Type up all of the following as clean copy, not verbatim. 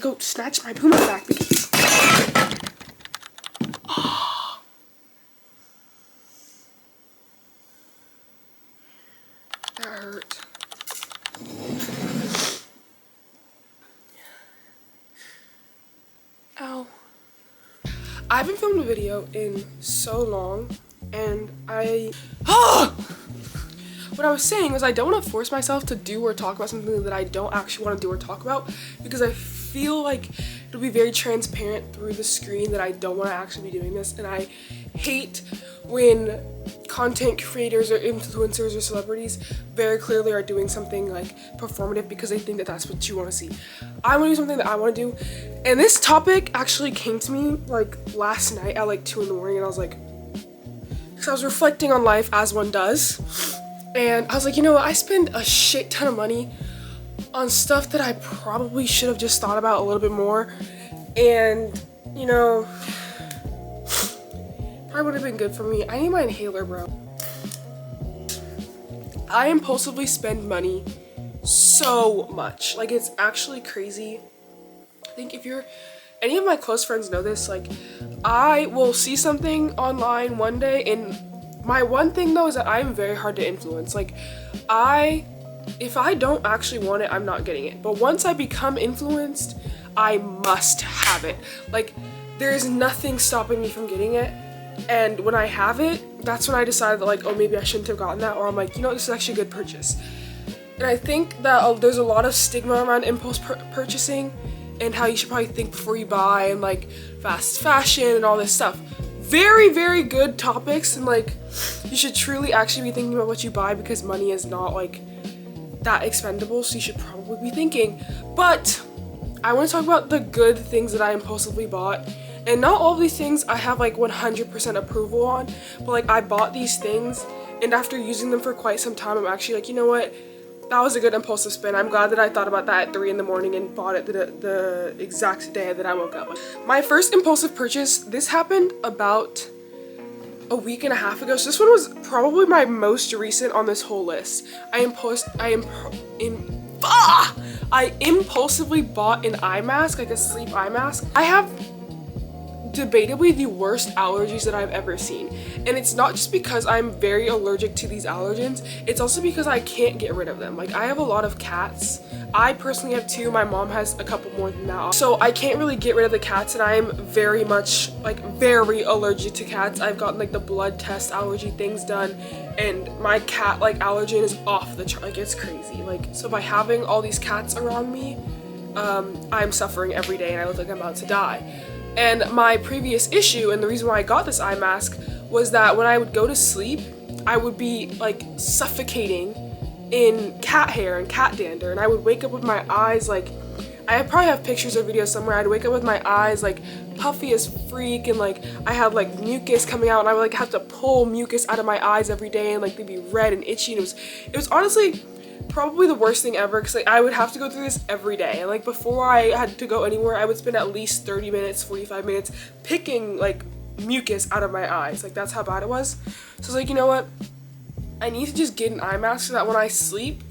Go snatch my Puma back because that hurt. Ow. I haven't filmed a video in so long, and what I was saying was I don't want to force myself to do or talk about something that I don't actually want to do or talk about, because I feel like it'll be very transparent through the screen that I don't want to actually be doing this. And I hate when content creators or influencers or celebrities very clearly are doing something like performative because they think that that's what you want to see. I want to do something that I want to do, and this topic actually came to me like last night at like 2 in the morning, and I was like, because I was reflecting on life as one does. And I was like, you know what, I spend a shit ton of money on stuff that I probably should have just thought about a little bit more. And, you know, probably would have been good for me. I need my inhaler, bro. I impulsively spend money so much. Like, it's actually crazy. I think if you're, any of my close friends know this, like, I will see something online one day, and my one thing though is that I'm very hard to influence. Like, if I don't actually want it, I'm not getting it. But once I become influenced, I must have it. Like, there's nothing stopping me from getting it. And when I have it, that's when I decided that, like, oh, maybe I shouldn't have gotten that, or I'm like, you know, this is actually a good purchase. And I think that there's a lot of stigma around impulse purchasing and how you should probably think before you buy, and like fast fashion and all this stuff. Very, very good topics, and like you should truly actually be thinking about what you buy, because money is not like that expendable, so you should probably be thinking. But I want to talk about the good things that I impulsively bought, and not all of these things I have like 100% approval on, but like I bought these things, and after using them for quite some time, I'm actually like, you know what, that was a good impulsive spend. I'm glad that I thought about that at 3 in the morning and bought it the exact day that I woke up. My first impulsive purchase, this happened about a week and a half ago, so this one was probably my most recent on this whole list. I impulsively bought an eye mask, like a sleep eye mask. I have debatably the worst allergies that I've ever seen, and it's not just because I'm very allergic to these allergens, it's also because I can't get rid of them. Like, I have a lot of cats. I personally have 2, my mom has a couple more than that, so I can't really get rid of the cats, and I am very much like very allergic to cats. I've gotten like the blood test allergy things done, and my cat like allergen is off the chart. Like, it's crazy. Like, so by having all these cats around me, I'm suffering every day, and I look like I'm about to die. And my previous issue, and the reason why I got this eye mask, was that when I would go to sleep, I would be like suffocating in cat hair and cat dander, and I would wake up with my eyes like, I probably have pictures or videos somewhere. I'd wake up with my eyes like puffy as freak, and like I had like mucus coming out, and I would like have to pull mucus out of my eyes every day, and like they'd be red and itchy, and it was honestly probably the worst thing ever, because like I would have to go through this every day, and like before I had to go anywhere, I would spend at least 30 minutes 45 minutes picking like mucus out of my eyes. Like, that's how bad it was. So I was like, you know what, I need to just get an eye mask so that when I sleep,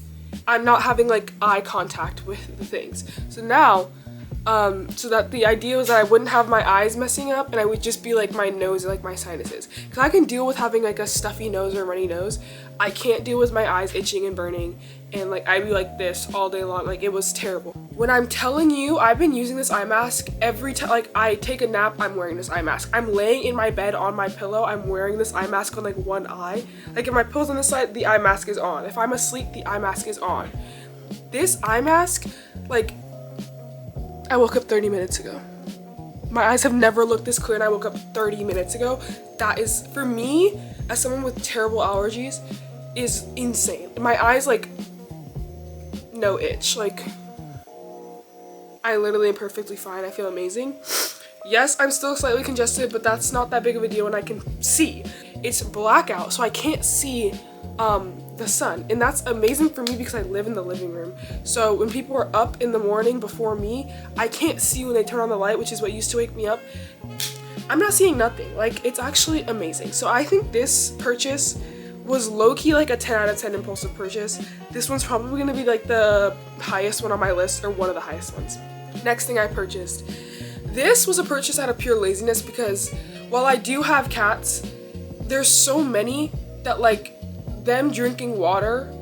I'm not having like eye contact with the things. So now so that the idea was that I wouldn't have my eyes messing up, and I would just be like my nose and like my sinuses, because I can deal with having like a stuffy nose or a runny nose. I can't deal with my eyes itching and burning, and like I'd be like this all day long. Like, it was terrible. When I'm telling you, I've been using this eye mask every time. Like, I take a nap, I'm wearing this eye mask. I'm laying in my bed on my pillow, I'm wearing this eye mask on like one eye. Like, if my pillow's on this side, the eye mask is on. If I'm asleep, the eye mask is on. This eye mask, like, I woke up 30 minutes ago. My eyes have never looked this clear, and I woke up 30 minutes ago. That is, for me, as someone with terrible allergies, is insane. My eyes, like, no itch. Like, I literally am perfectly fine. I feel amazing. Yes, I'm still slightly congested, but that's not that big of a deal when I can see. It's blackout, so I can't see the sun, and that's amazing for me because I live in the living room. So when people are up in the morning before me, I can't see when they turn on the light, which is what used to wake me up. I'm not seeing nothing. Like, it's actually amazing. So I think this purchase was low-key like a 10 out of 10 impulsive purchase. This one's probably gonna be like the highest one on my list, or one of the highest ones. Next thing I purchased. This was a purchase out of pure laziness because while I do have cats, there's so many that like them drinking water,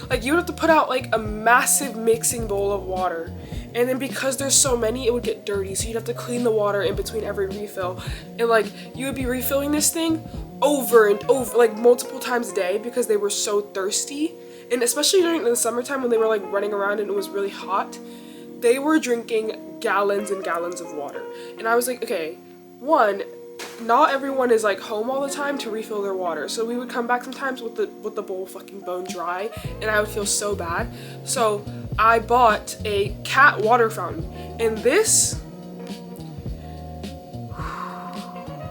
like you would have to put out like a massive mixing bowl of water. And then because there's so many, it would get dirty. So you'd have to clean the water in between every refill. And like you would be refilling this thing over and over, like multiple times a day because they were so thirsty. And especially during the summertime when they were like running around and it was really hot, they were drinking gallons and gallons of water. And I was like, okay, one, not everyone is like home all the time to refill their water. So we would come back sometimes with the bowl fucking bone dry and I would feel so bad. So I bought a cat water fountain. And this,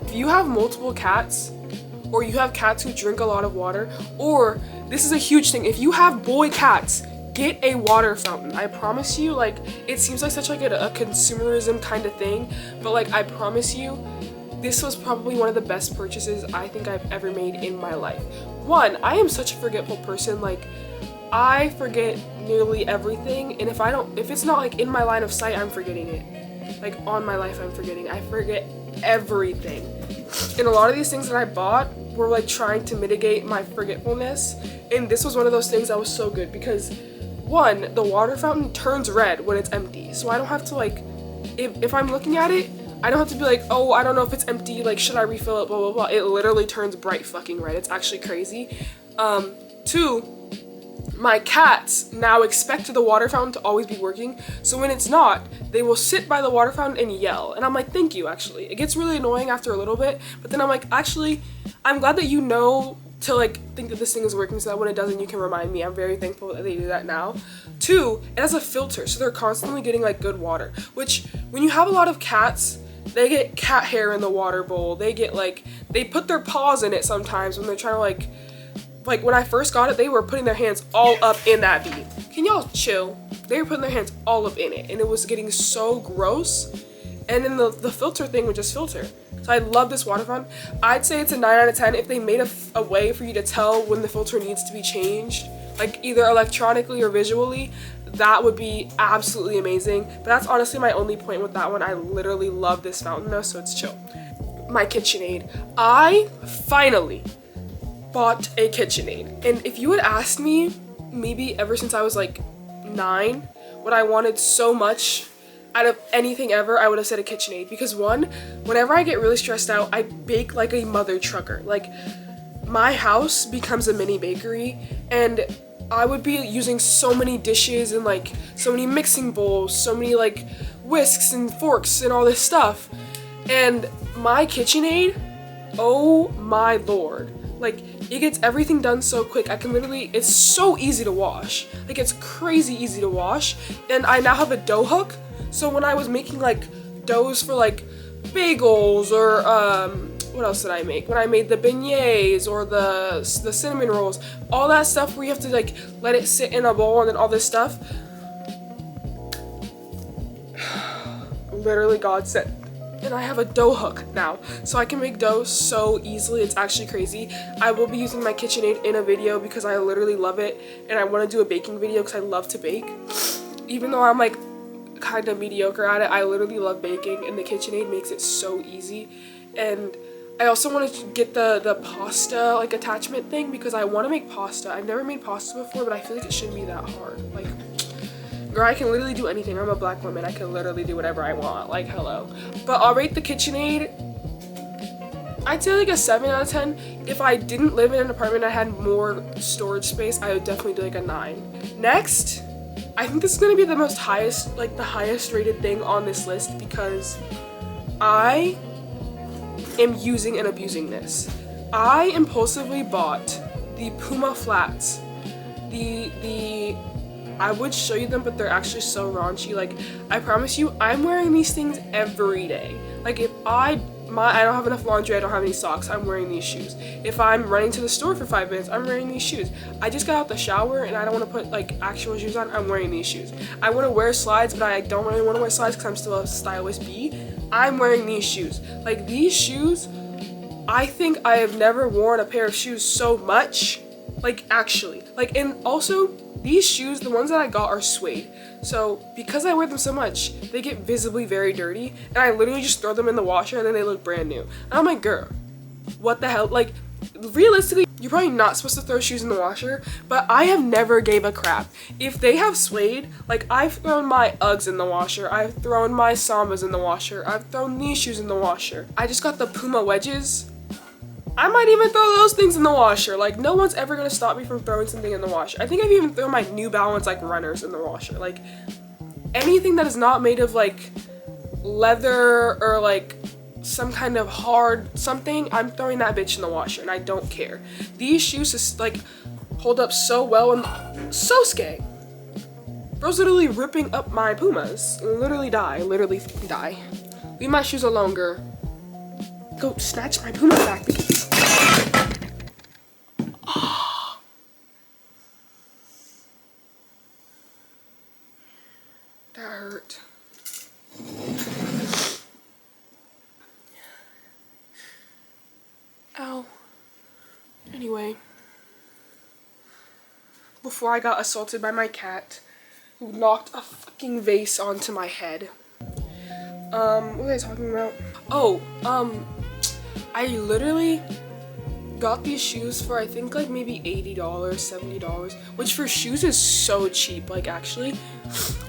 if you have multiple cats or you have cats who drink a lot of water, or this is a huge thing, if you have boy cats, get a water fountain. I promise you, like, it seems like such like a consumerism kind of thing, but like I promise you, this was probably one of the best purchases I think I've ever made in my life. One, I am such a forgetful person. Like, I forget nearly everything, and if it's not like in my line of sight, I'm forgetting it. Like on my life, I'm forgetting. I forget everything. And a lot of these things that I bought were like trying to mitigate my forgetfulness, and this was one of those things that was so good because one, the water fountain turns red when it's empty, so I don't have to like, if I'm looking at it, I don't have to be like, oh, I don't know if it's empty, like should I refill it, blah blah blah. It literally turns bright fucking red. It's actually crazy. Two, my cats now expect the water fountain to always be working, so when it's not, they will sit by the water fountain and yell, and I'm like, thank you. Actually, it gets really annoying after a little bit, but then I'm like, actually, I'm glad that you know to like think that this thing is working so that when it doesn't you can remind me. I'm very thankful that they do that now. Two, it has a filter, so they're constantly getting like good water, which when you have a lot of cats, they get cat hair in the water bowl. They get like, they put their paws in it sometimes when they're trying to like when I first got it, they were putting their hands all up in that bead. Can y'all chill? They were putting their hands all up in it and it was getting so gross. And then the filter thing would just filter. So I love this water fountain. I'd say it's a 9 out of 10. If they made a way for you to tell when the filter needs to be changed, like either electronically or visually, that would be absolutely amazing. But that's honestly my only point with that one. I literally love this fountain though, so it's chill. My KitchenAid. I finally bought a KitchenAid. And if you had asked me, maybe ever since I was like 9, what I wanted so much out of anything ever, I would have said a KitchenAid. Because one, whenever I get really stressed out, I bake like a mother trucker. Like, my house becomes a mini bakery, and I would be using so many dishes and like so many mixing bowls, so many like whisks and forks and all this stuff. And my KitchenAid, oh my lord. Like, it gets everything done so quick. I can literally, it's so easy to wash. Like, it's crazy easy to wash. And I now have a dough hook. So when I was making like doughs for like bagels or what else did I make? When I made the beignets or the cinnamon rolls, all that stuff where you have to like let it sit in a bowl and then all this stuff. Literally God said. And I have a dough hook now, so I can make dough so easily. It's actually crazy. I will be using my KitchenAid in a video because I literally love it, and I want to do a baking video because I love to bake. Even though I'm like kind of mediocre at it, I literally love baking, and the KitchenAid makes it so easy. And I also want to get the pasta like attachment thing because I want to make pasta. I've never made pasta before, but I feel like it shouldn't be that hard. Like, girl, I can literally do anything. I'm a black woman. I can literally do whatever I want. Like, hello. But I'll rate the KitchenAid, I'd say like a 7 out of 10. If I didn't live in an apartment and I had more storage space, I would definitely do like a 9. Next, I think this is going to be the highest rated thing on this list because I am using and abusing this. I impulsively bought the Puma flats. I would show you them, but they're actually so raunchy. Like, I promise you, I'm wearing these things every day. Like, if I don't have enough laundry, I don't have any socks, I'm wearing these shoes. If I'm running to the store for 5 minutes, I'm wearing these shoes. I just got out the shower and I don't want to put like actual shoes on, I'm wearing these shoes. I want to wear slides, but I don't really want to wear slides because I'm still a stylish bee. I'm wearing these shoes. Like, these shoes, I think I have never worn a pair of shoes so much Like actually, like, and also these shoes, the ones that I got are suede. So because I wear them so much, they get visibly very dirty, and I literally just throw them in the washer and then they look brand new. And I'm like, girl, what the hell? Like, realistically, you're probably not supposed to throw shoes in the washer, but I have never gave a crap. If they have suede, like, I've thrown my Uggs in the washer, I've thrown my Sambas in the washer, I've thrown these shoes in the washer. I just got the Puma wedges. I might even throw those things in the washer. Like, no one's ever gonna stop me from throwing something in the washer. I think I've even thrown my New Balance, like, runners in the washer. Like, anything that is not made of, like, leather or, like, some kind of hard something, I'm throwing that bitch in the washer, and I don't care. These shoes just, like, hold up so well and so skay. Bro's literally ripping up my Pumas. Literally die. Leave my shoes alone, girl. Go snatch my Pumas back because that hurt. Ow. Anyway, before I got assaulted by my cat, who knocked a fucking vase onto my head. What was I talking about? Oh, I literally got these shoes for I think like maybe $80, $70, which for shoes is so cheap, like actually.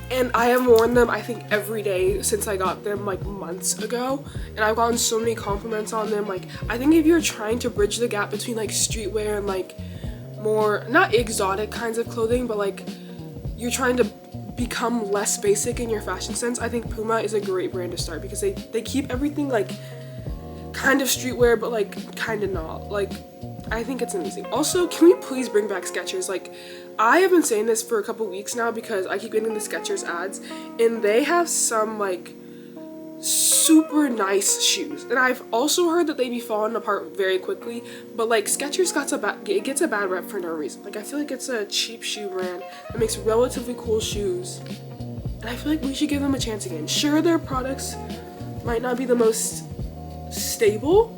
And I have worn them I think every day since I got them like months ago, and I've gotten so many compliments on them. Like, I think if you're trying to bridge the gap between like streetwear and like more not exotic kinds of clothing, but like you're trying to become less basic in your fashion sense, I think Puma is a great brand to start because they keep everything like kind of streetwear but like kind of not. Like, I think it's amazing. Also, can we please bring back Skechers? Like, I have been saying this for a couple weeks now because I keep getting the Skechers ads, and they have some like super nice shoes, and I've also heard that they be falling apart very quickly, but like Skechers gets a bad rep for no reason. Like, I feel like it's a cheap shoe brand that makes relatively cool shoes, and I feel like we should give them a chance again. Sure, their products might not be the most stable,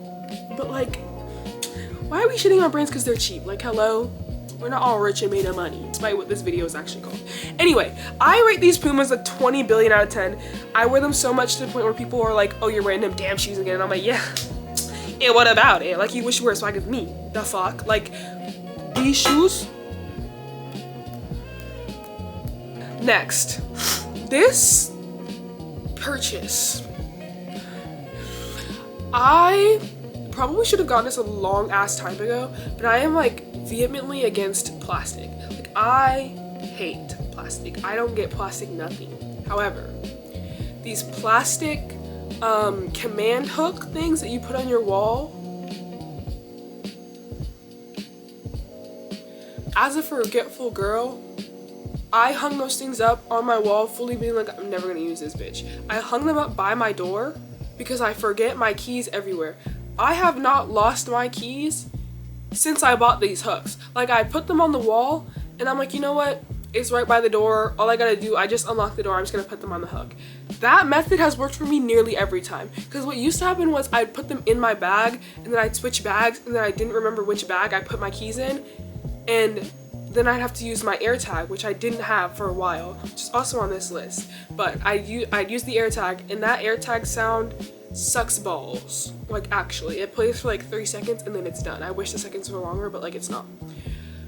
but like, why are we shitting on brands because they're cheap? Like, hello? We're not all rich and made of money, despite what this video is actually called. Anyway, I rate these Pumas a 20 billion out of 10. I wear them so much to the point where people are like, oh, you're wearing them damn shoes again. And I'm like, yeah. Yeah, what about it? Like, you wish you were a swag of me. The fuck? Like, these shoes. Next. This purchase. I probably should have gotten this a long ass time ago, but I am like vehemently against plastic. Like, I hate plastic. I don't get plastic nothing. However, these plastic command hook things that you put on your wall, as a forgetful girl, I hung those things up on my wall fully being like, I'm never gonna use this bitch. I hung them up by my door because I forget my keys everywhere. I have not lost my keys since I bought these hooks. Like, I put them on the wall and I'm like, you know what? It's right by the door. All I gotta do, I just unlock the door. I'm just gonna put them on the hook. That method has worked for me nearly every time. Because what used to happen was I'd put them in my bag and then I'd switch bags and then I didn't remember which bag I put my keys in. And then I'd have to use my AirTag, which I didn't have for a while, which is also on this list. But I'd use the AirTag, and that AirTag sound sucks balls. Like, actually, it plays for like 3 seconds and then it's done. I wish the seconds were longer, but like, it's not.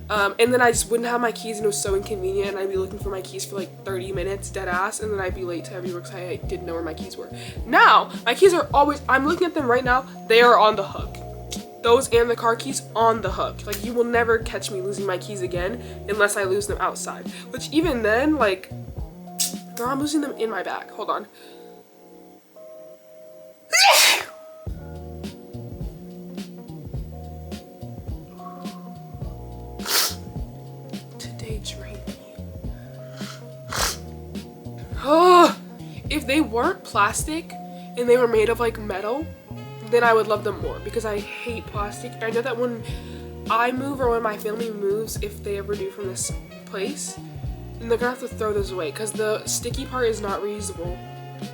And then I just wouldn't have my keys, and it was so inconvenient, and I'd be looking for my keys for like 30 minutes, dead ass, and then I'd be late to every work because I didn't know where my keys were. Now, my keys are always, I'm looking at them right now, they are on the hook. Those and the car keys on the hook. Like, you will never catch me losing my keys again unless I lose them outside. Which even then, like, girl, I'm losing them in my bag. Hold on. Today drained me. Oh, if they weren't plastic and they were made of like metal, then I would love them more, because I hate plastic. I know that when I move or when my family moves, if they ever do from this place, then they're gonna have to throw those away because the sticky part is not reusable.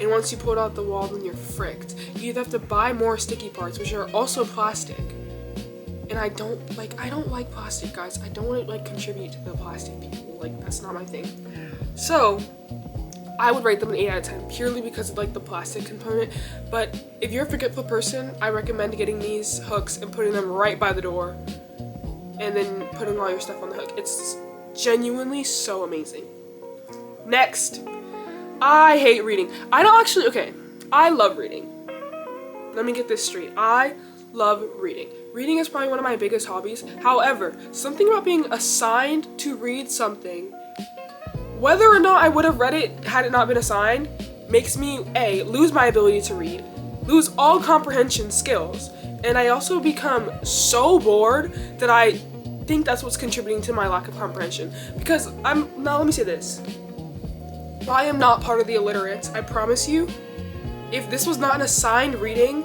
And once you pull it out the wall, then you're fricked. You either have to buy more sticky parts, which are also plastic, And I don't like plastic, guys. I don't want to like contribute to the plastic people. Like, that's not my thing. So I would rate them an 8 out of 10 purely because of like the plastic component. But if you're a forgetful person, I recommend getting these hooks and putting them right by the door and then putting all your stuff on the hook. It's genuinely so amazing. Next, I hate reading. I love reading. Let me get this straight. I love reading. Reading is probably one of my biggest hobbies. However, something about being assigned to read something, whether or not I would have read it had it not been assigned, makes me lose my ability to read, lose all comprehension skills, and I also become so bored that I think that's what's contributing to my lack of comprehension. Because let me say this. I am not part of the illiterates. I promise you, if this was not an assigned reading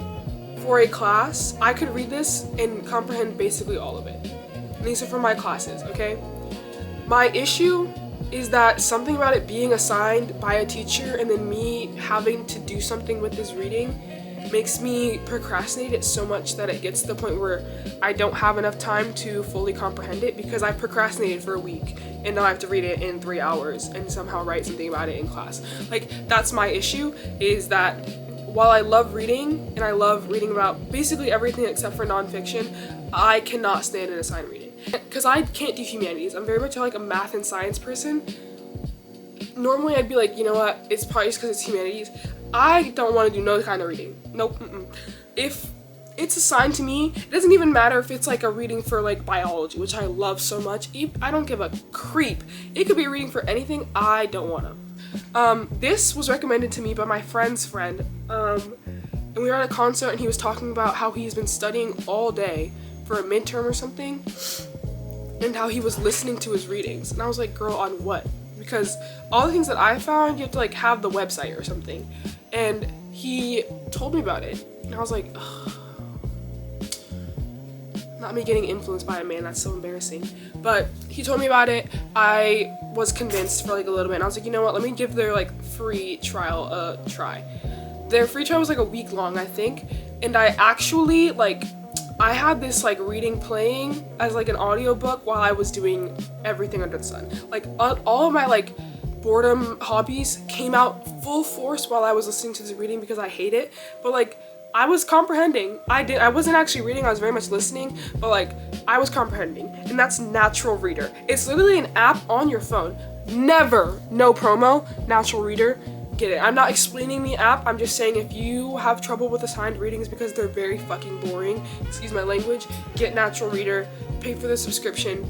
for a class, I could read this and comprehend basically all of it. And these are for my classes, okay? My issue is that something about it being assigned by a teacher and then me having to do something with this reading makes me procrastinate it so much that it gets to the point where I don't have enough time to fully comprehend it because I procrastinated for a week and now I have to read it in 3 hours and somehow write something about it in class. Like, that's my issue, is that while I love reading and I love reading about basically everything except for nonfiction, I cannot stand an assigned reading. Because I can't do humanities. I'm very much like a math and science person. Normally I'd be like, you know what, it's probably just because it's humanities. I don't want to do no kind of reading. Nope. If it's assigned to me, it doesn't even matter if it's like a reading for like biology, which I love so much. I don't give a creep. It could be a reading for anything. I don't want to. This was recommended to me by my friend's friend. And we were at a concert and he was talking about how he's been studying all day for a midterm or something, and how he was listening to his readings. And I was like, girl, on what? Because all the things that I found, you have to like have the website or something. And he told me about it. And I was like, ugh. Not me getting influenced by a man, that's so embarrassing. But he told me about it. I was convinced for like a little bit. And I was like, you know what, let me give their like free trial a try. Their free trial was like a week long, I think. And I actually I had this like reading playing as like an audiobook while I was doing everything under the sun. Like all of my like boredom hobbies came out full force while I was listening to this reading because I hate it. But like I was comprehending. I wasn't actually reading, I was very much listening, but like I was comprehending. And that's Natural Reader. It's literally an app on your phone. Never, no promo, Natural Reader. Get it. I'm not explaining the app, I'm just saying if you have trouble with assigned readings because they're very fucking boring, excuse my language, get Natural Reader, pay for the subscription.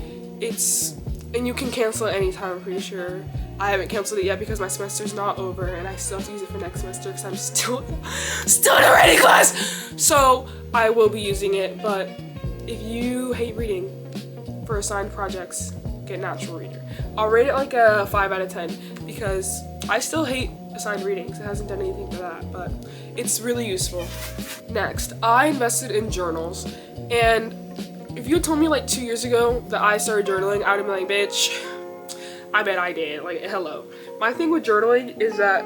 And you can cancel it anytime, I'm pretty sure. I haven't canceled it yet because my semester's not over and I still have to use it for next semester because I'm still in a reading class. So I will be using it, but if you hate reading for assigned projects, get Natural Reader. I'll rate it like a 5 out of 10 because I still hate assigned readings. It hasn't done anything for that, but it's really useful. Next, I invested in journals, and if you had told me like 2 years ago that I started journaling, I would have been like, bitch, I bet I did. Like, hello. My thing with journaling is that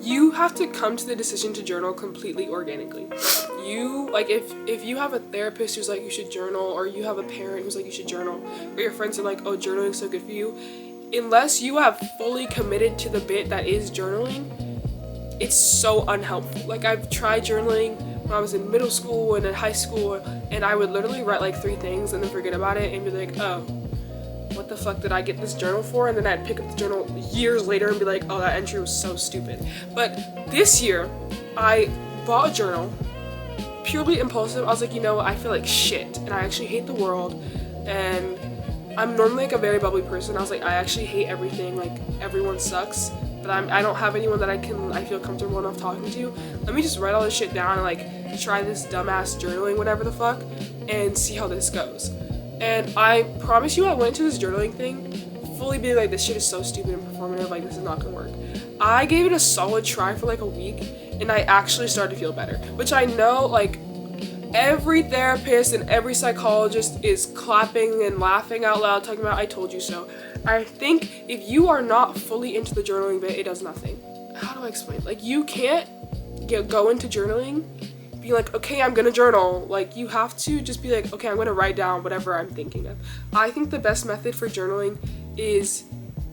you have to come to the decision to journal completely organically. You, like, if you have a therapist who's like, you should journal, or you have a parent who's like, you should journal, or your friends are like, oh, journaling's so good for you, unless you have fully committed to the bit that is journaling, it's so unhelpful. Like, I've tried journaling when I was in middle school and in high school, and I would literally write like 3 things and then forget about it and be like, oh, what the fuck did I get this journal for? And then I'd pick up the journal years later and be like, oh, that entry was so stupid. But this year, I bought a journal, purely impulsive. I was like, you know what, I feel like shit, and I actually hate the world, and I'm normally like a very bubbly person. I was like, I actually hate everything, like everyone sucks, but I don't have anyone that I feel comfortable enough talking to. Let me just write all this shit down and like try this dumbass journaling, whatever the fuck, and see how this goes. And I promise you, I went to this journaling thing fully being like, this shit is so stupid and performative, like this is not gonna work. I gave it a solid try for like a week, and I actually started to feel better, which I know like every therapist and every psychologist is clapping and laughing out loud talking about I told you so. I think if you are not fully into the journaling bit, it does nothing. How do I explain? Like, you can't go into journaling be like, okay, I'm gonna journal. Like, you have to just be like, okay, I'm gonna write down whatever I'm thinking of. I think the best method for journaling is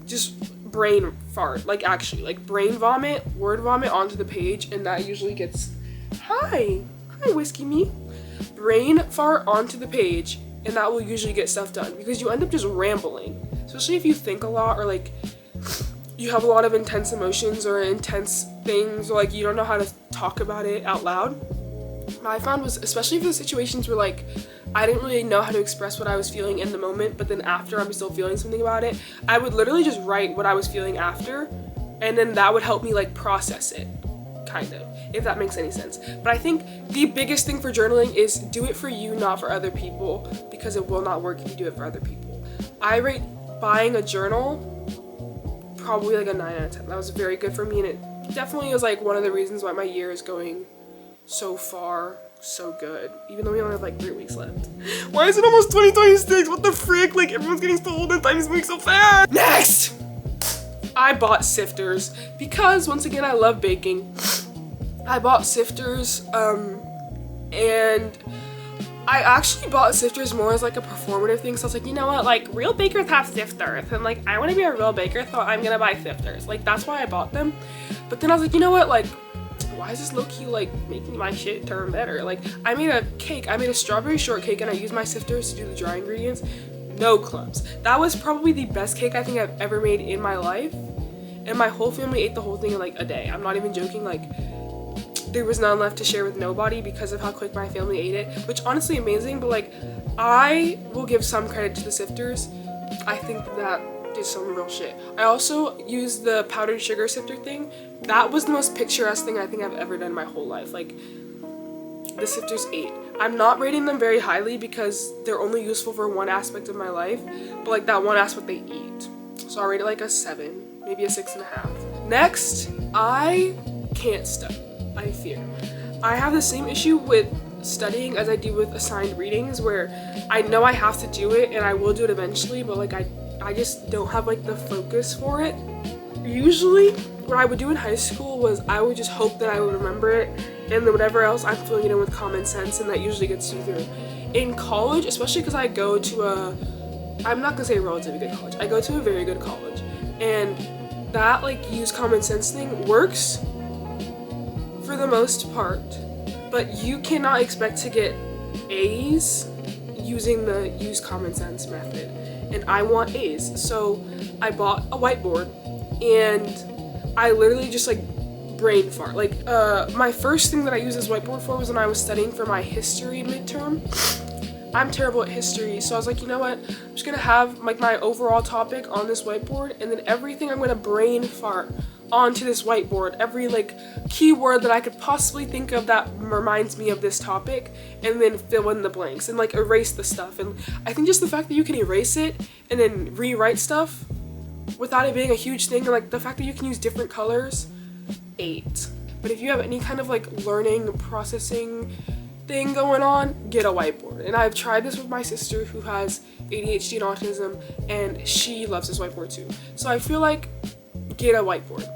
just brain fart, like actually, like brain vomit, word vomit onto the page, and that usually gets, hi whiskey me, brain fart onto the page, and that will usually get stuff done, because you end up just rambling, especially if you think a lot, or like you have a lot of intense emotions or intense things, or like you don't know how to talk about it out loud. What I found was, especially for the situations where like I didn't really know how to express what I was feeling in the moment, but then after I'm still feeling something about it, I would literally just write what I was feeling after, and then that would help me like process it, kind of, if that makes any sense. But I think the biggest thing for journaling is do it for you, not for other people, because it will not work if you do it for other people. I rate buying a journal probably like a 9 out of 10. That was very good for me, and it definitely was like one of the reasons why my year is going so far so good, even though we only have like 3 weeks left. Why is it almost 2026? What the frick? Like, everyone's getting so old and time is moving so fast. Next! I bought sifters because, once again, I love baking. I bought sifters, and I actually bought sifters more as like a performative thing. So I was like, you know what, like real bakers have sifters, and like I want to be a real baker, so I'm gonna buy sifters. Like, that's why I bought them. But then I was like, you know what, like, why is this low-key like making my shit turn better? Like, I made a cake, I made a strawberry shortcake, and I used my sifters to do the dry ingredients. No clumps. That was probably the best cake I think I've ever made in my life, and my whole family ate the whole thing in like a day. I'm not even joking. Like, there was none left to share with nobody because of how quick my family ate it, which honestly amazing. But like, I will give some credit to the sifters. I think that did some real shit. I also used the powdered sugar sifter thing. That was the most picturesque thing I think I've ever done in my whole life. Like, the sifters 8. I'm not rating them very highly because they're only useful for one aspect of my life, but like that one aspect they eat. So I'll rate it like a 7, maybe a 6.5. Next, I can't study. I fear. I have the same issue with studying as I do with assigned readings, where I know I have to do it and I will do it eventually, but like I just don't have like the focus for it. Usually what I would do in high school was I would just hope that I would remember it, and then whatever else I'm filling it in with common sense, and that usually gets you through. In college, especially because I go to I'm not gonna say a relatively good college, I go to a very good college, and that like use common sense thing works for the most part, but you cannot expect to get A's using the use common sense method, and I want A's. So I bought a whiteboard, and I literally just like brain fart. Like, my first thing that I used this whiteboard for was when I was studying for my history midterm. I'm terrible at history, so I was like, you know what, I'm just gonna have like my overall topic on this whiteboard, and then everything I'm gonna brain fart onto this whiteboard, every like keyword that I could possibly think of that reminds me of this topic, and then fill in the blanks and like erase the stuff. And I think just the fact that you can erase it and then rewrite stuff without it being a huge thing, and like the fact that you can use different colors, 8. But if you have any kind of like learning processing thing going on, get a whiteboard. And I've tried this with my sister who has ADHD and autism, and she loves this whiteboard too. So I feel like get a whiteboard,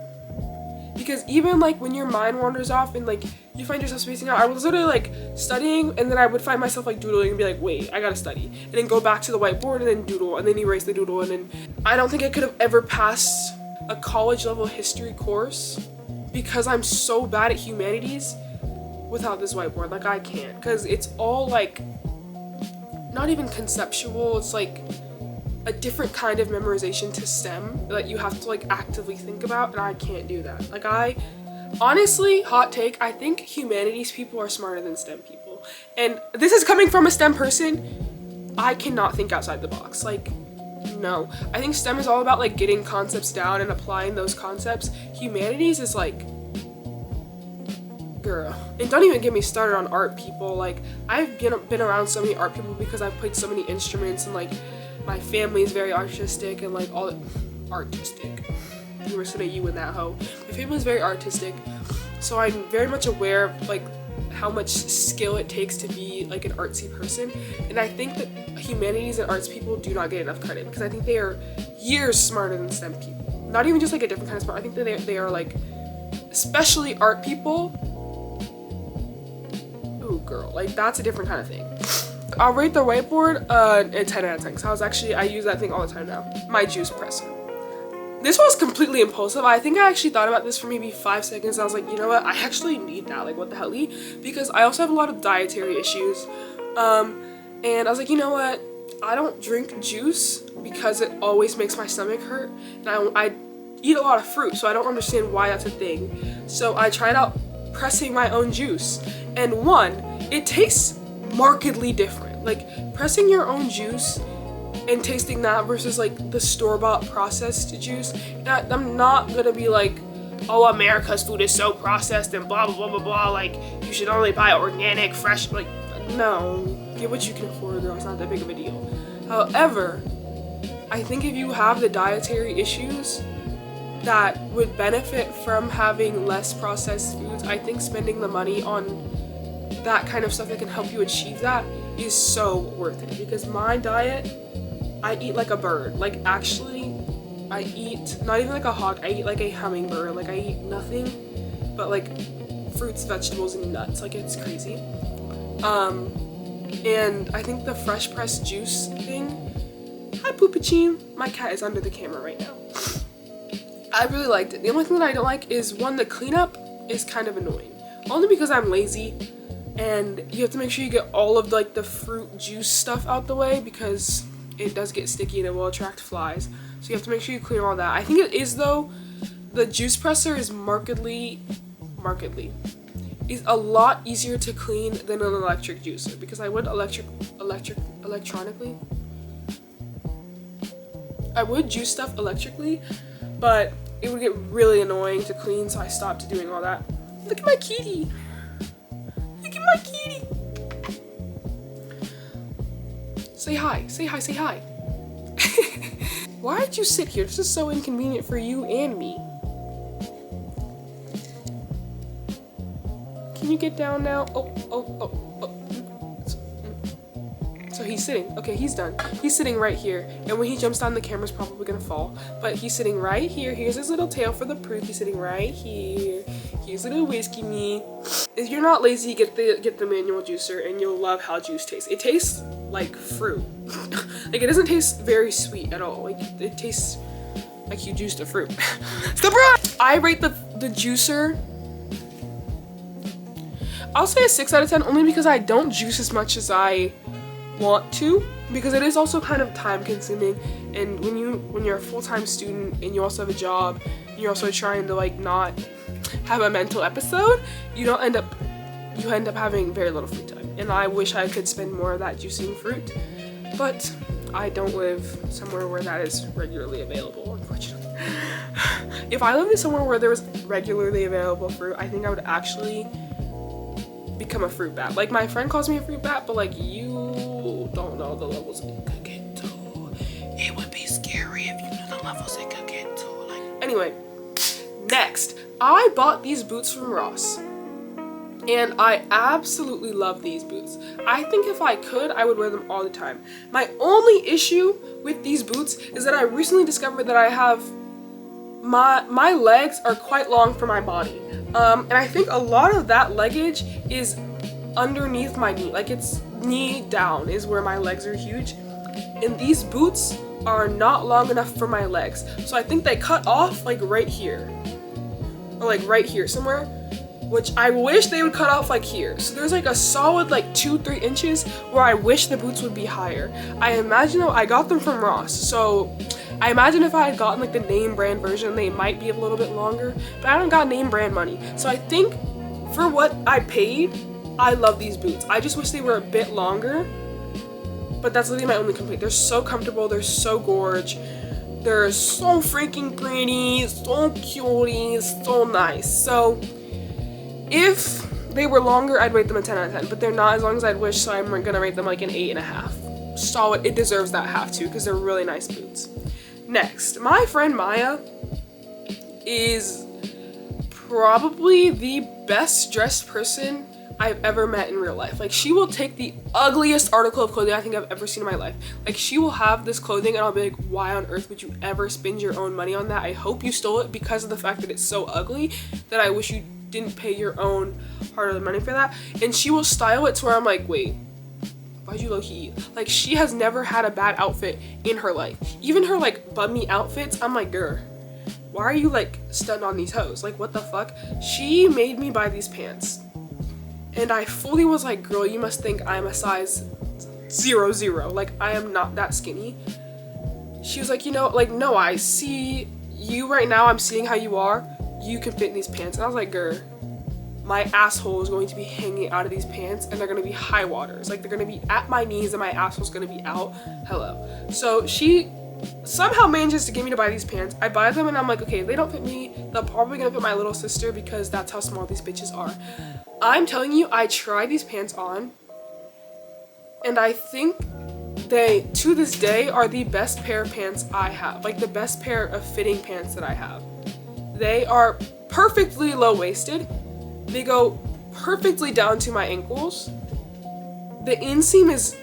because even like when your mind wanders off and like you find yourself spacing out, I was literally like studying, and then I would find myself like doodling and be like, wait, I gotta study, and then go back to the whiteboard and then doodle, and then erase the doodle. And then I don't think I could have ever passed a college level history course because I'm so bad at humanities without this whiteboard. Like, I can't, because it's all like not even conceptual, it's like a different kind of memorization to STEM that you have to like actively think about, and I can't do that. Like, I honestly, hot take, I think humanities people are smarter than STEM people, and this is coming from a STEM person. I cannot think outside the box. Like, no, I think STEM is all about like getting concepts down and applying those concepts. Humanities is like, girl. And don't even get me started on art people. Like, I've been around so many art people because I've played so many instruments, and like my family is very artistic, and like all artistic. You were saying you in that hoe. My family is very artistic, so I'm very much aware of like how much skill it takes to be like an artsy person. And I think that humanities and arts people do not get enough credit, because I think they are years smarter than STEM people. Not even just like a different kind of smart. I think that they are like, especially art people, girl. Like, that's a different kind of thing. I'll rate the whiteboard a 10 out of 10 because I use that thing all the time now. My juice presser. This was completely impulsive. I think I actually thought about this for maybe 5 seconds. I was like, you know what? I actually need that. Like, what the hell? Because I also have a lot of dietary issues. And I was like, you know what? I don't drink juice because it always makes my stomach hurt. And I eat a lot of fruit, so I don't understand why that's a thing. So I tried out pressing my own juice. And one, it tastes markedly different. Like, pressing your own juice and tasting that versus like the store-bought processed juice, I'm not gonna be like, oh, America's food is so processed and blah blah blah blah blah, like you should only buy organic, fresh. Like, no, get what you can afford, girl. It's not that big of a deal. However, I think if you have the dietary issues that would benefit from having less processed foods, I think spending the money on that kind of stuff that can help you achieve that is so worth it. Because my diet, I eat like a bird. Like, actually, I eat not even like a hawk, I eat like a hummingbird. Like, I eat nothing but like fruits, vegetables, and nuts. Like, it's crazy. And I think the fresh pressed juice thing, hi Poopachine, my cat is under the camera right now. I really liked it. The only thing that I don't like is, one, the cleanup is kind of annoying. Only because I'm lazy, and you have to make sure you get all of like the fruit juice stuff out the way, because it does get sticky and it will attract flies. So you have to make sure you clean all that. I think it is, though, the juice presser is markedly is a lot easier to clean than an electric juicer, because I would electronically. I would juice stuff electrically, but it would get really annoying to clean, so I stopped doing all that. Look at my kitty. Look at my kitty. Say hi, say hi, say hi. Why'd you sit here? This is so inconvenient for you and me. Can you get down now? Oh. So he's sitting. Okay, he's done. He's sitting right here. And when he jumps down, the camera's probably gonna fall. But he's sitting right here. Here's his little tail for the proof. He's sitting right here. Here's little whiskey me. If you're not lazy, get the manual juicer, and you'll love how juice tastes. It tastes like fruit. Like, it doesn't taste very sweet at all. Like, it tastes like you juiced a fruit. Surprise! I rate the juicer, I'll say a 6 out of 10, only because I don't juice as much as I want to, because it is also kind of time consuming. And when you're a full-time student and you also have a job, and you're also trying to like not have a mental episode, you end up having very little free time. And I wish I could spend more of that juicing fruit, but I don't live somewhere where that is regularly available, unfortunately. If I lived in somewhere where there was regularly available fruit, I think I would actually become a fruit bat. Like, my friend calls me a fruit bat, but like, you don't know the levels it could get to. It would be scary if you knew the levels it could get to. Like, anyway, next, I bought these boots from Ross, and I absolutely love these boots. I think if I could, I would wear them all the time. My only issue with these boots is that I recently discovered that I have my legs are quite long for my body. And I think a lot of that leggage is underneath my knee. Like, it's knee down is where my legs are huge. And these boots are not long enough for my legs. So I think they cut off like right here. Or like right here somewhere. Which I wish they would cut off like here. So there's like a solid like 2-3 inches where I wish the boots would be higher. I imagine though, I got them from Ross. So I imagine if I had gotten like the name brand version, they might be a little bit longer, but I don't got name brand money. So I think for what I paid, I love these boots. I just wish they were a bit longer, but that's literally my only complaint. They're so comfortable, they're so gorge, they're so freaking pretty, so cutie, so nice. So if they were longer, I'd rate them a 10 out of 10, but they're not as long as I'd wish, so I'm gonna rate them like an 8.5. Solid, it deserves that half too, because they're really nice boots. Next, my friend Maya is probably the best dressed person I've ever met in real life. Like, she will take the ugliest article of clothing I think I've ever seen in my life. Like, she will have this clothing and I'll be like, why on earth would you ever spend your own money on that? I hope you stole it because of the fact that it's so ugly that I wish you didn't pay your own hard-earned money for that. And she will style it to where I'm like, wait, why'd you low-key eat? Like, she has never had a bad outfit in her life. Even her, like, bummy outfits, I'm like, girl, why are you, like, stunned on these hoes? Like, what the fuck? She made me buy these pants. And I fully was like, girl, you must think I'm a size 00. Like, I am not that skinny. She was like, you know, like, no, I see you right now. I'm seeing how you are. You can fit in these pants. And I was like, girl, my asshole is going to be hanging out of these pants, and they're going to be high waters. Like, they're going to be at my knees and my asshole's going to be out. Hello. So she somehow manages to get me to buy these pants. I buy them and I'm like, okay, if they don't fit me, they're probably going to fit my little sister because that's how small these bitches are. I'm telling you, I tried these pants on, and I think they, to this day, are the best pair of pants I have. Like, the best pair of fitting pants that I have. They are perfectly low-waisted. They go perfectly down to my ankles. The inseam is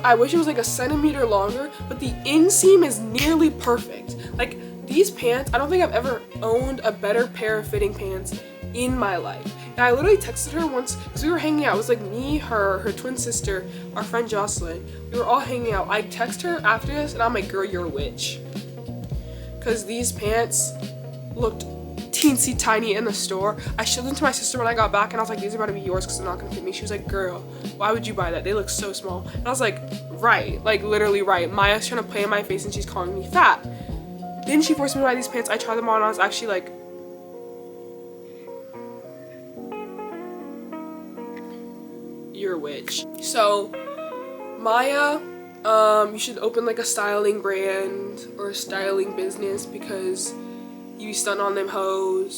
I wish it was like a centimeter longer, but the inseam is nearly perfect. Like, these pants, I don't think I've ever owned a better pair of fitting pants in my life. And I literally texted her once, because we were hanging out. It was like me, her twin sister, our friend Jocelyn. We were all hanging out. I text her after this, and I'm like, girl, you're a witch. Because these pants looked teensy tiny in the store. I showed them to my sister when I got back, and I was like, these are about to be yours because they're not going to fit me. She was like, girl, why would you buy that? They look so small. And I was like, right. Like, literally right. Maya's trying to play in my face, and she's calling me fat. Then she forced me to buy these pants. I tried them on, and I was actually like, you're a witch. So, Maya, you should open like a styling brand or a styling business because you stun on them hoes.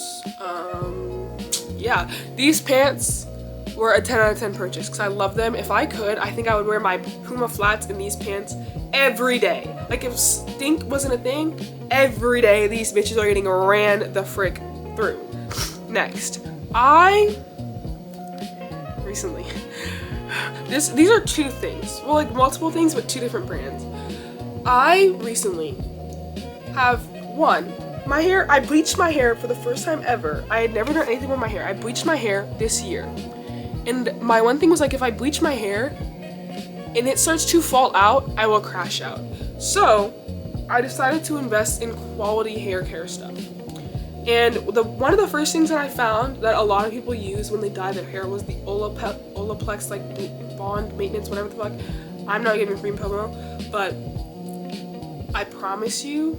Yeah, these pants were a 10 out of 10 purchase because I love them. If I could, I think I would wear my Puma flats in these pants every day. Like, if stink wasn't a thing, every day these bitches are getting ran the frick through. Next, recently, these are two things. Well, like multiple things, but two different brands. I recently have my hair, I bleached my hair for the first time ever. I had never done anything with my hair. I bleached my hair this year. And my one thing was like, if I bleach my hair and it starts to fall out, I will crash out. So I decided to invest in quality hair care stuff. And one of the first things that I found that a lot of people use when they dye their hair was the Olaplex, like bond maintenance, whatever the fuck. I'm not giving free promo, but I promise you,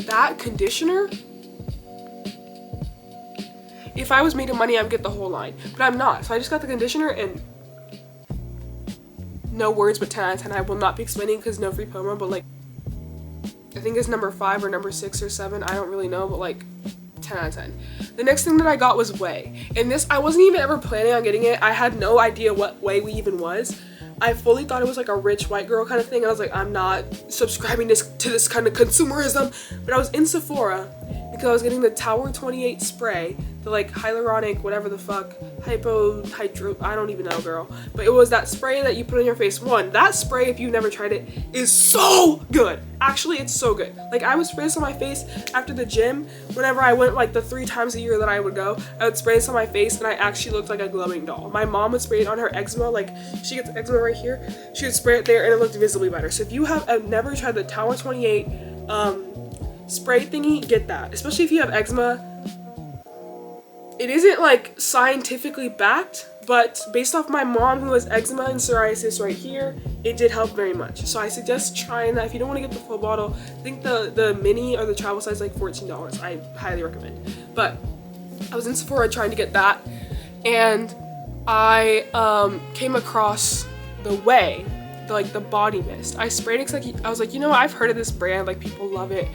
that conditioner, if I was making money, I would get the whole line, but I'm not. So I just got the conditioner, and no words but 10 out of 10. I will not be explaining because no free promo, but like, I think it's number 5 or number 6 or 7. I don't really know, but like 10 out of 10. The next thing that I got was whey. And this, I wasn't even ever planning on getting it. I had no idea what whey even was. I fully thought it was like a rich white girl kind of thing. I was like, I'm not subscribing to this kind of consumerism. But I was in Sephora because I was getting the Tower 28 spray, the like hyaluronic, whatever the fuck, I don't even know, girl. But it was that spray that you put on your face. That spray, if you've never tried it, is so good. Actually, it's so good. Like, I would spray this on my face after the gym. Whenever I went like the 3 times a year that I would go, I would spray this on my face and I actually looked like a glowing doll. My mom would spray it on her eczema. Like, she gets eczema right here. She would spray it there and it looked visibly better. So if you have never tried the Tower 28 spray thingy, get that. Especially if you have eczema. It isn't like scientifically backed, but based off my mom who has eczema and psoriasis right here, it did help very much. So I suggest trying that. If you don't want to get the full bottle, I think the mini or the travel size is like $14. I highly recommend. But I was in Sephora trying to get that, and I came across the whey, the body mist. I sprayed it because I was like, you know what, I've heard of this brand, like people love it.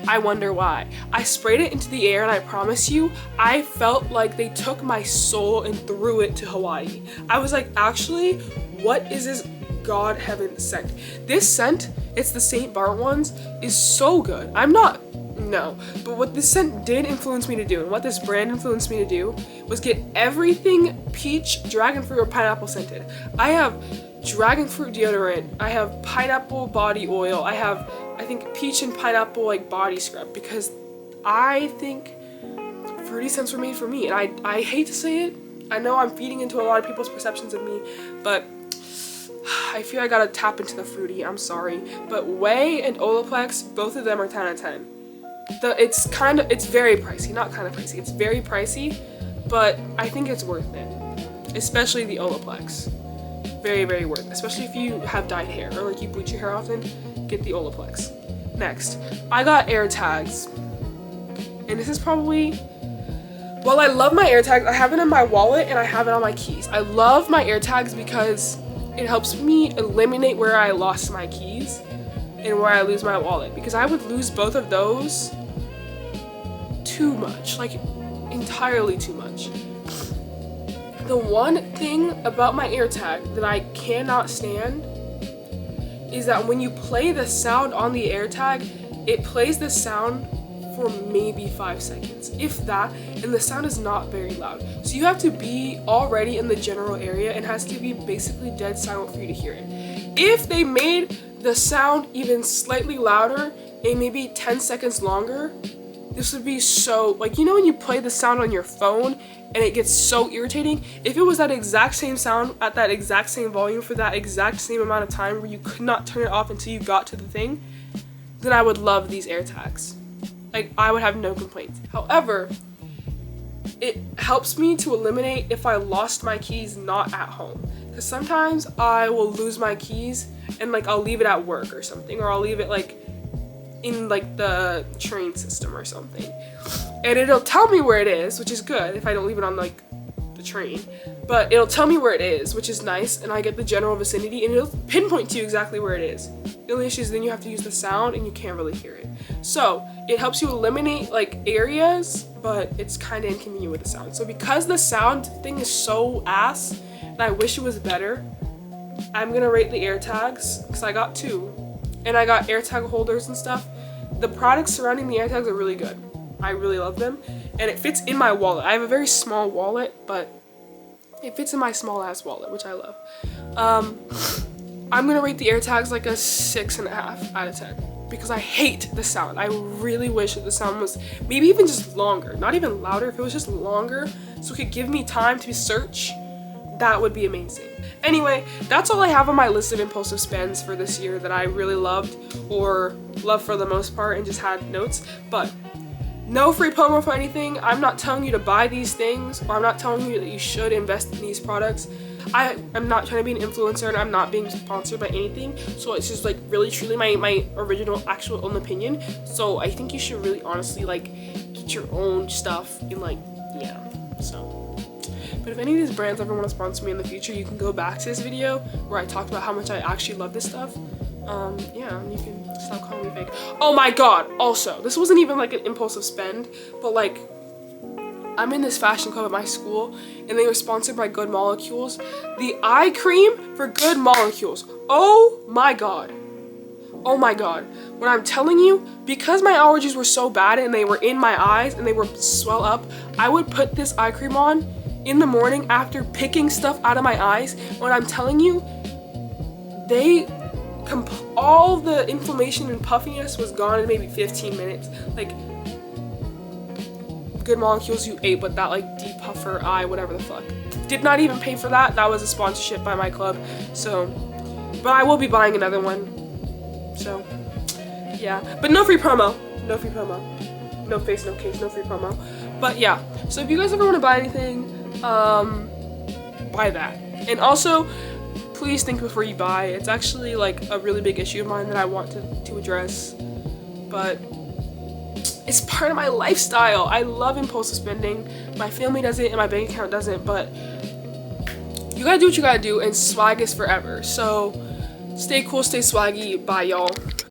I wonder why. I sprayed it into the air, and I promise you, I felt like they took my soul and threw it to Hawaii. I was like, actually, what is this God heaven scent? This scent, it's the St. Bart ones, is so good. But what this scent did influence me to do, and what this brand influenced me to do, was get everything peach, dragon fruit, or pineapple scented. I have dragon fruit deodorant, I have pineapple body oil, I have, I think, peach and pineapple like body scrub, because I think fruity scents were made for me, and I hate to say it. I know I'm feeding into a lot of people's perceptions of me, but I feel I gotta tap into the fruity. I'm sorry, but Way and Olaplex, both of them are 10 out of 10. It's very pricey, not kind of pricey. It's very pricey, but I think it's worth it, especially the Olaplex. Very, very worth it, especially if you have dyed hair or like you bleach your hair often. Get the Olaplex. Next, I got AirTags, and this is probably, well, I love my AirTags. I have it in my wallet and I have it on my keys. I love my AirTags because it helps me eliminate where I lost my keys and where I lose my wallet, because I would lose both of those too much, like entirely too much. The one thing about my AirTag that I cannot stand is that when you play the sound on the AirTag, it plays the sound for maybe 5 seconds, if that, and the sound is not very loud. So you have to be already in the general area and has to be basically dead silent for you to hear it. If they made the sound even slightly louder and maybe 10 seconds longer, this would be so, like, you know when you play the sound on your phone and it gets so irritating? If it was that exact same sound at that exact same volume for that exact same amount of time where you could not turn it off until you got to the thing, then I would love these AirTags. Like, I would have no complaints. However, it helps me to eliminate if I lost my keys not at home. Because sometimes I will lose my keys and like I'll leave it at work or something, or I'll leave it like in like the train system or something. And it'll tell me where it is, which is good if I don't leave it on like the train. But it'll tell me where it is, which is nice, and I get the general vicinity and it'll pinpoint to you exactly where it is. The only issue is then you have to use the sound and you can't really hear it. So it helps you eliminate like areas, but it's kind of inconvenient with the sound. So because the sound thing is so ass, and I wish it was better, I'm gonna rate the AirTags, because I got 2. And I got AirTag holders and stuff. The products surrounding the AirTags are really good. I really love them. And it fits in my wallet. I have a very small wallet, but it fits in my small ass wallet, which I love. I'm gonna rate the AirTags like a 6.5 out of 10. Because I hate the sound. I really wish that the sound was maybe even just longer. Not even louder, if it was just longer so it could give me time to search, that would be amazing. Anyway, that's all I have on my list of impulsive spends for this year that I really loved, or loved for the most part, and just had notes. But no free promo for anything. I'm not telling you to buy these things, or I'm not telling you that you should invest in these products. I'm not trying to be an influencer, and I'm not being sponsored by anything, so it's just like really truly my original actual own opinion. So I think you should really honestly like get your own stuff and like, yeah, so. But if any of these brands ever want to sponsor me in the future, you can go back to this video where I talked about how much I actually love this stuff. Yeah, and you can stop calling me fake. Oh my god, also, this wasn't even like an impulsive spend, but like, I'm in this fashion club at my school, and they were sponsored by Good Molecules. The eye cream for Good Molecules. Oh my god. Oh my god. When I'm telling you, because my allergies were so bad and they were in my eyes and they were swell up, I would put this eye cream on in the morning after picking stuff out of my eyes. When I'm telling you, all the inflammation and puffiness was gone in maybe 15 minutes. Like, Good Molecules, you ate with that like depuffer eye, whatever the fuck. Did not even pay for that. That was a sponsorship by my club. So, but I will be buying another one. So, yeah. But no free promo. No free promo. No face, no case, no free promo. But yeah. So if you guys ever want to buy anything, buy that. And also, please think before you buy. It's actually like a really big issue of mine that I want to address, but it's part of my lifestyle. I love impulsive spending. My family does it and my bank account doesn't, but you gotta do what you gotta do, and swag is forever. So stay cool, stay swaggy. Bye, y'all.